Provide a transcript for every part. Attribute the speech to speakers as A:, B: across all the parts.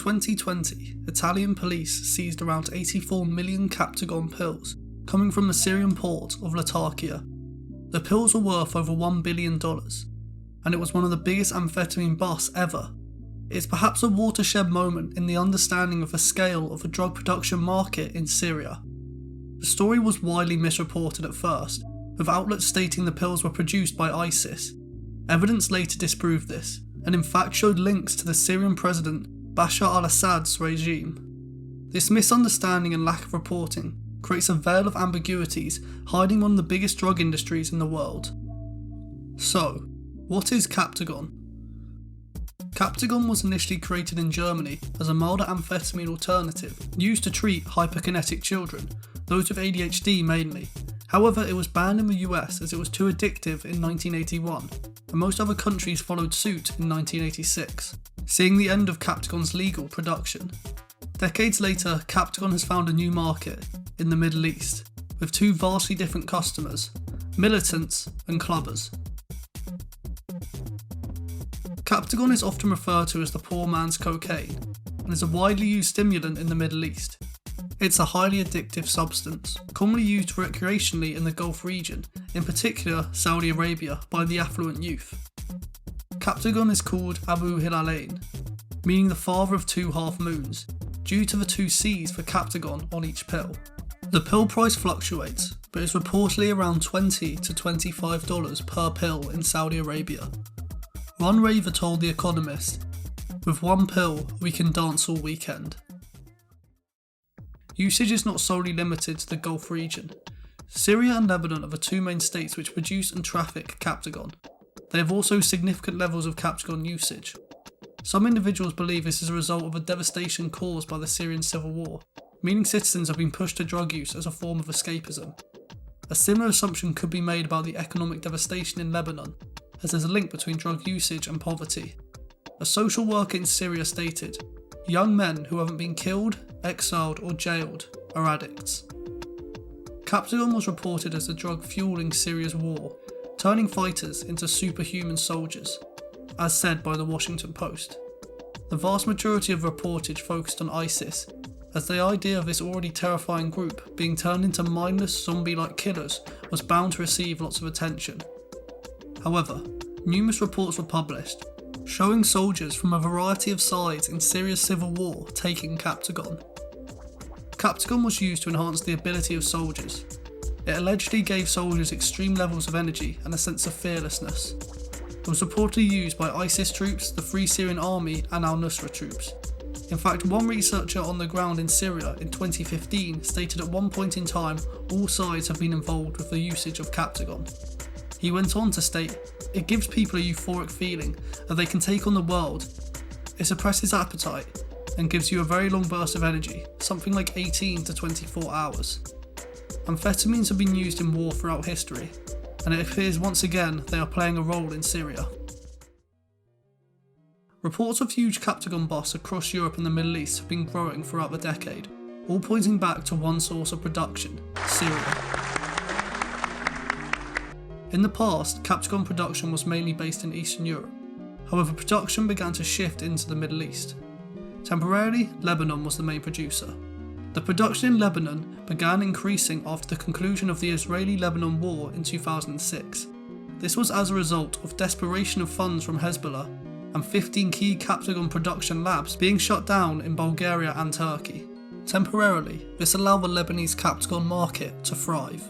A: 2020, Italian police seized around 84 million Captagon pills coming from the Syrian port of Latakia. The pills were worth over $1 billion, and it was one of the biggest amphetamine busts ever. It's perhaps a watershed moment in the understanding of the scale of the drug production market in Syria. The story was widely misreported at first, with outlets stating the pills were produced by ISIS. Evidence later disproved this, and in fact showed links to the Syrian president Bashar Al-Assad's regime. This misunderstanding and lack of reporting creates a veil of ambiguities hiding one of the biggest drug industries in the world. So, what is Captagon? Captagon was initially created in Germany as a milder amphetamine alternative used to treat hyperkinetic children, those with ADHD mainly. However, it was banned in the US as it was too addictive in 1981, and most other countries followed suit in 1986, seeing the end of Captagon's legal production. Decades later, Captagon has found a new market in the Middle East, with two vastly different customers, militants and clubbers. Captagon is often referred to as the poor man's cocaine, and is a widely used stimulant in the Middle East. It's a highly addictive substance, commonly used recreationally in the Gulf region, in particular Saudi Arabia, by the affluent youth. Captagon is called Abu Hilalain, meaning the father of two half moons, due to the two C's for Captagon on each pill. The pill price fluctuates, but is reportedly around $20 to $25 per pill in Saudi Arabia. One raver told The Economist, "With one pill, we can dance all weekend." Usage is not solely limited to the Gulf region. Syria and Lebanon are the two main states which produce and traffic Captagon. They have also significant levels of Captagon usage. Some individuals believe this is a result of the devastation caused by the Syrian civil war, meaning citizens have been pushed to drug use as a form of escapism. A similar assumption could be made about the economic devastation in Lebanon, as there's a link between drug usage and poverty. A social worker in Syria stated, "Young men who haven't been killed, exiled or jailed are addicts." Captagon was reported as the drug fueling Syria's war, turning fighters into superhuman soldiers, as said by the Washington Post. The vast majority of reportage focused on ISIS, as the idea of this already terrifying group being turned into mindless zombie-like killers was bound to receive lots of attention. However, numerous reports were published, showing soldiers from a variety of sides in Syria's civil war taking Captagon. Captagon was used to enhance the ability of soldiers. It allegedly gave soldiers extreme levels of energy and a sense of fearlessness. It was reportedly used by ISIS troops, the Free Syrian Army and al-Nusra troops. In fact, one researcher on the ground in Syria in 2015 stated at one point in time all sides have been involved with the usage of Captagon. He went on to state, "It gives people a euphoric feeling that they can take on the world. It suppresses appetite and gives you a very long burst of energy, something like 18 to 24 hours. Amphetamines have been used in war throughout history, and it appears once again they are playing a role in Syria." Reports of huge Captagon busts across Europe and the Middle East have been growing throughout the decade, all pointing back to one source of production, Syria. In the past, Captagon production was mainly based in Eastern Europe. However, production began to shift into the Middle East. Temporarily, Lebanon was the main producer. The production in Lebanon began increasing after the conclusion of the Israeli-Lebanon war in 2006. This was as a result of desperation of funds from Hezbollah and 15 key Captagon production labs being shut down in Bulgaria and Turkey. Temporarily, this allowed the Lebanese Captagon market to thrive.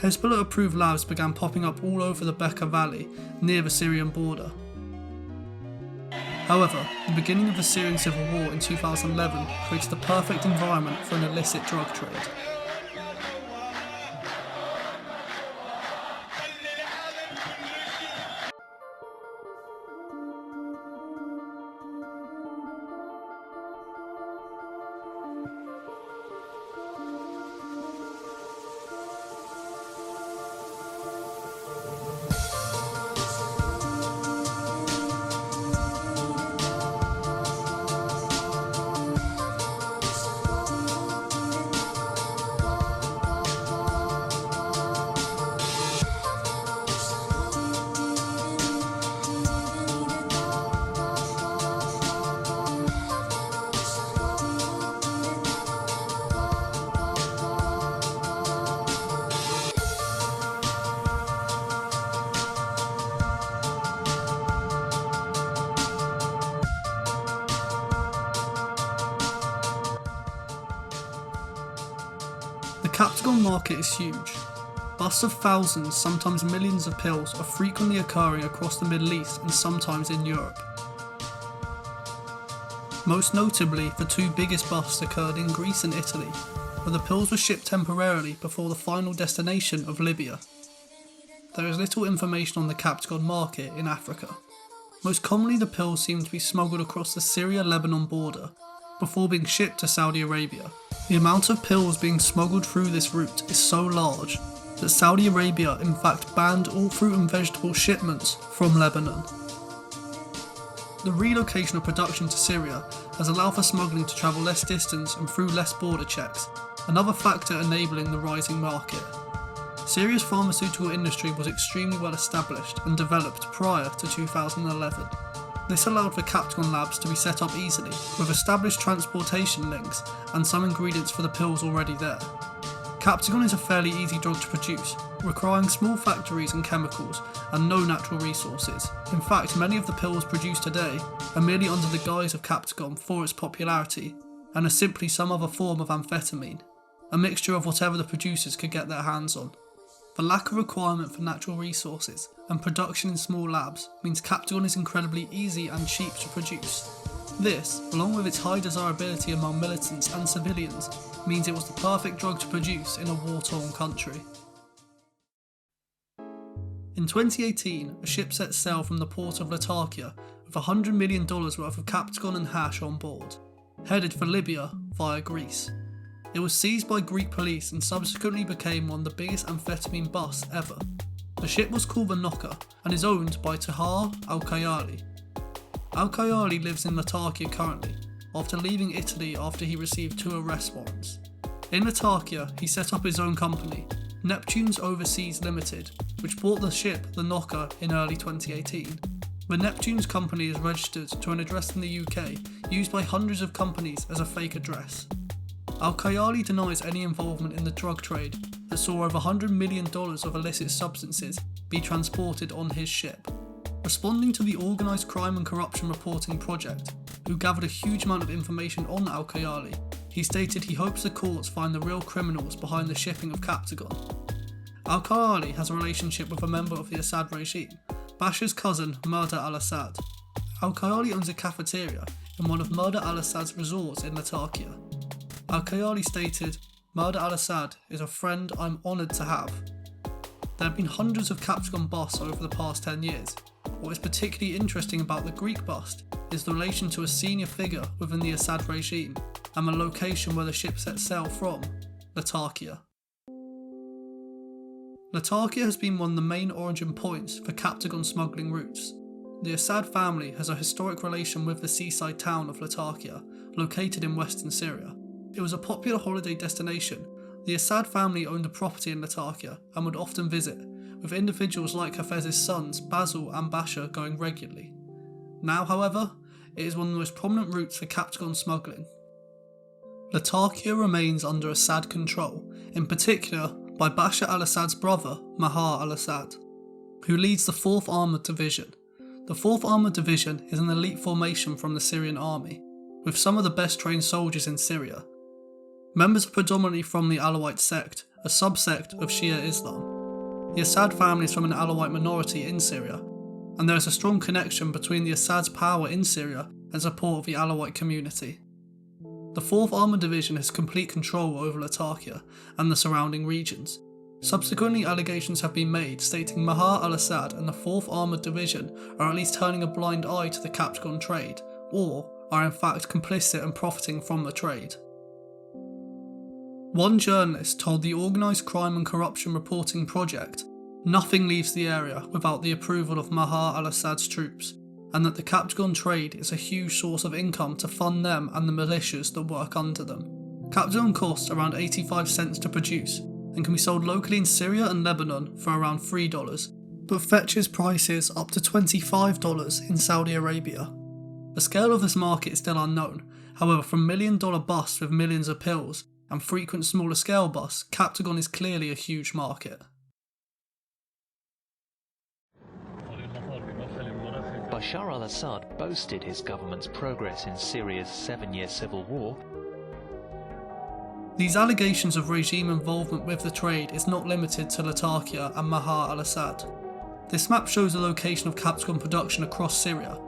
A: Hezbollah-approved labs began popping up all over the Bekaa Valley near the Syrian border. However, the beginning of the Syrian civil war in 2011 created the perfect environment for an illicit drug trade. Captagon market is huge. Busts of thousands, sometimes millions of pills are frequently occurring across the Middle East and sometimes in Europe. Most notably, the two biggest busts occurred in Greece and Italy, where the pills were shipped temporarily before the final destination of Libya. There is little information on the Captagon market in Africa. Most commonly, the pills seem to be smuggled across the Syria-Lebanon border before being shipped to Saudi Arabia. The amount of pills being smuggled through this route is so large that Saudi Arabia in fact banned all fruit and vegetable shipments from Lebanon. The relocation of production to Syria has allowed for smuggling to travel less distance and through less border checks, another factor enabling the rising market. Syria's pharmaceutical industry was extremely well established and developed prior to 2011. This allowed for Captagon labs to be set up easily, with established transportation links and some ingredients for the pills already there. Captagon is a fairly easy drug to produce, requiring small factories and chemicals and no natural resources. In fact, many of the pills produced today are merely under the guise of Captagon for its popularity and are simply some other form of amphetamine, a mixture of whatever the producers could get their hands on. The lack of requirement for natural resources and production in small labs means Captagon is incredibly easy and cheap to produce. This, along with its high desirability among militants and civilians, means it was the perfect drug to produce in a war-torn country. In 2018, a ship set sail from the port of Latakia with $100 million worth of Captagon and hash on board, headed for Libya via Greece. It was seized by Greek police and subsequently became one of the biggest amphetamine busts ever. The ship was called the Knocker and is owned by Tahar Al-Khayali. Al-Khayali lives in Latakia currently, after leaving Italy after he received 2 arrest warrants. In Latakia, he set up his own company, Neptune's Overseas Limited, which bought the ship the Knocker in early 2018. The Neptune's company is registered to an address in the UK used by hundreds of companies as a fake address. Al-Khayali denies any involvement in the drug trade that saw over $100 million of illicit substances be transported on his ship. Responding to the Organised Crime and Corruption Reporting Project, who gathered a huge amount of information on Al-Khayali, he stated he hopes the courts find the real criminals behind the shipping of Captagon. Al-Khayali has a relationship with a member of the Assad regime, Bashar's cousin Bashar Al-Assad. Al-Khayali owns a cafeteria in one of Bashar Al-Assad's resorts in Latakia. Al-Khayali stated, "Bashar Al-Assad is a friend I'm honoured to have." There have been hundreds of Captagon busts over the past 10 years. What is particularly interesting about the Greek bust is the relation to a senior figure within the Assad regime and the location where the ship set sail from, Latakia. Latakia has been one of the main origin points for Captagon smuggling routes. The Assad family has a historic relation with the seaside town of Latakia, located in western Syria. It was a popular holiday destination. The Assad family owned a property in Latakia and would often visit, with individuals like Hafez's sons Basil and Bashar going regularly. Now, however, it is one of the most prominent routes for Captagon smuggling. Latakia remains under Assad control, in particular by Bashar al-Assad's brother Bashar Al-Assad, who leads the 4th Armoured Division. The 4th Armoured Division is an elite formation from the Syrian army, with some of the best trained soldiers in Syria. Members are predominantly from the Alawite sect, a subsect of Shia Islam. The Assad family is from an Alawite minority in Syria, and there is a strong connection between the Assad's power in Syria and support of the Alawite community. The 4th Armoured Division has complete control over Latakia and the surrounding regions. Subsequently, allegations have been made stating Bashar al-Assad and the 4th Armoured Division are at least turning a blind eye to the Captagon trade, or are in fact complicit and profiting from the trade. One journalist told the Organised Crime and Corruption Reporting Project, "Nothing leaves the area without the approval of Bashar al-Assad's troops, and that the Captagon trade is a huge source of income to fund them and the militias that work under them." Captagon costs around 85 cents to produce and can be sold locally in Syria and Lebanon for around $3, but fetches prices up to $25 in Saudi Arabia. The scale of this market is still unknown. However, from $1 million busts with millions of pills and frequent smaller scale busts, Captagon is clearly a huge market.
B: Bashar al-Assad boasted his government's progress in Syria's 7-year civil war.
A: These allegations of regime involvement with the trade is not limited to Latakia and Bashar Al-Assad. This map shows the location of Captagon production across Syria.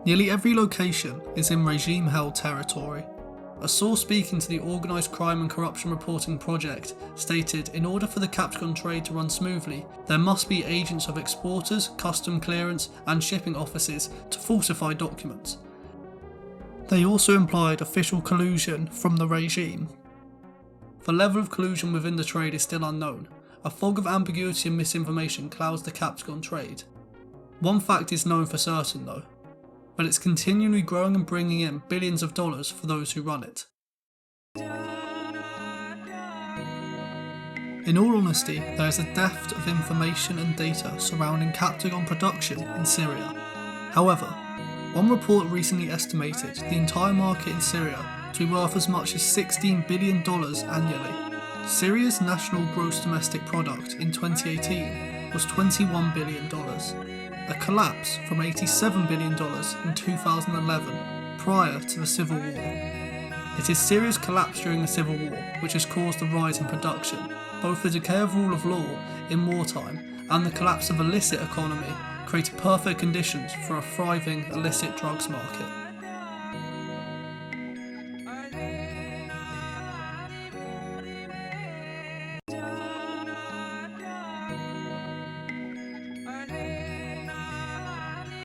A: Nearly every location is in regime-held territory. A source speaking to the Organised Crime and Corruption Reporting Project stated in order for the Captagon trade to run smoothly, there must be agents of exporters, custom clearance and shipping offices to falsify documents. They also implied official collusion from the regime. The level of collusion within the trade is still unknown. A fog of ambiguity and misinformation clouds the Captagon trade. One fact is known for certain though, but it's continually growing and bringing in billions of dollars for those who run it. In all honesty, there is a depth of information and data surrounding Captagon production in Syria. However, one report recently estimated the entire market in Syria to be worth as much as $16 billion annually. Syria's national gross domestic product in 2018 was $21 billion, a collapse from $87 billion in 2011 prior to the civil war. It is Syria's collapse during the civil war which has caused the rise in production. Both the decay of rule of law in wartime and the collapse of the illicit economy created perfect conditions for a thriving illicit drugs market.